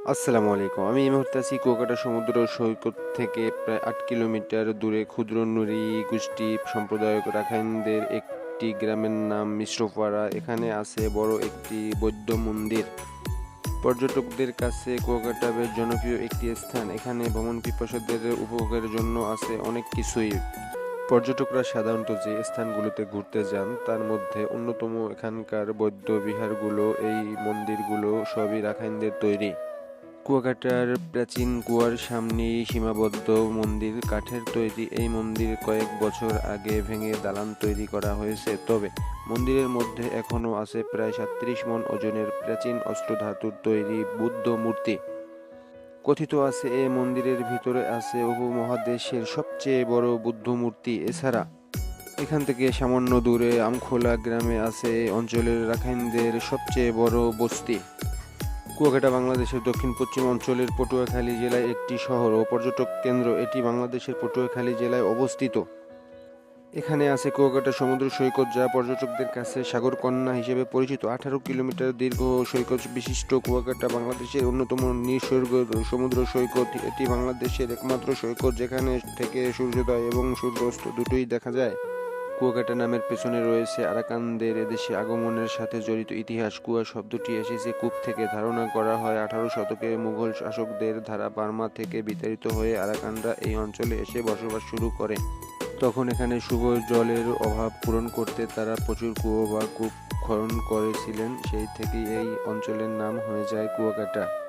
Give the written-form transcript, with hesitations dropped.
আসসালামু আলাইকুম। আমি এই মুহূর্তে আছি কুয়াকাটা সমুদ্র সৈকত থেকে প্রায় ৮ কিলোমিটার দূরে ক্ষুদ্র নুড়ি গোষ্ঠী সম্প্রদায়ক রাখাইনদের একটি গ্রামের নাম মিশ্রপাড়া। এখানে আছে বড় একটি বৌদ্ধ মন্দির। পর্যটকদের কাছে কুয়াকাটা বেশ জনপ্রিয় একটি স্থান। এখানে ভ্রমণ পিপাসুদের উপভোগের জন্য আছে অনেক কিছুই। পর্যটকরা সাধারণত যে স্থানগুলোতে ঘুরতে যান তার মধ্যে অন্যতম এখানকার বৌদ্ধ বিহারগুলো, এই মন্দিরগুলো সবই রাখাইনদের তৈরি। কুয়াকাটার প্রাচীন কুয়ার সামনেই সীমাবদ্ধ মন্দির। কাঠের তৈরি এই মন্দির কয়েক বছর আগে ভেঙে দালান তৈরি করা হয়েছে। তবে মন্দিরের মধ্যে এখনও আছে প্রায় ৩৭ মণ ওজনের প্রাচীন অষ্টধাতুর তৈরি বুদ্ধ মূর্তি। কথিত আছে এই মন্দিরের ভিতরে আছে উপমহাদেশের সবচেয়ে বড় বুদ্ধ মূর্তি। এছাড়া এখান থেকে সামান্য দূরে আমখোলা গ্রামে আছে এই অঞ্চলের রাখাইনদের সবচেয়ে বড় বস্তি। কুয়াকাটা বাংলাদেশের দক্ষিণ-পশ্চিম অঞ্চলের পটুয়াখালী জেলায় একটি শহর ও পর্যটক কেন্দ্র। এটি বাংলাদেশের পটুয়াখালী জেলায় অবস্থিত। এখানে আছে কুয়াকাটা সমুদ্র সৈকত, যা পর্যটকদের কাছে সাগরকন্যা হিসেবে পরিচিত। ১৮ কিলোমিটার দীর্ঘ সৈকত বিশিষ্ট কুয়াকাটা বাংলাদেশের অন্যতম নিসর্গ সমুদ্র সৈকত। এটি বাংলাদেশের একমাত্র সৈকত যেখানে থেকে সূর্যোদয় এবং সূর্যাস্ত দুটোই দেখা যায়। কুয়াকাটা নামের পেছনে রয়েছে আরাকানদের এদেশে আগমনের সাথে জড়িত ইতিহাস। কুয়া শব্দটি এসেছে কূপ থেকে। ধারণা করা হয় ১৮ শতকে মুঘল শাসকদের দ্বারা বার্মা থেকে বিতাড়িত হয়ে আরাকানরা এই অঞ্চলে এসে বসবাস শুরু করে। তখন এখানে শুভ জলের অভাব পূরণ করতে তারা প্রচুর কুয়ো বা কূপ খনন করেছিলেন। সেই থেকেই এই অঞ্চলের নাম হয়ে যায় কুয়াকাটা।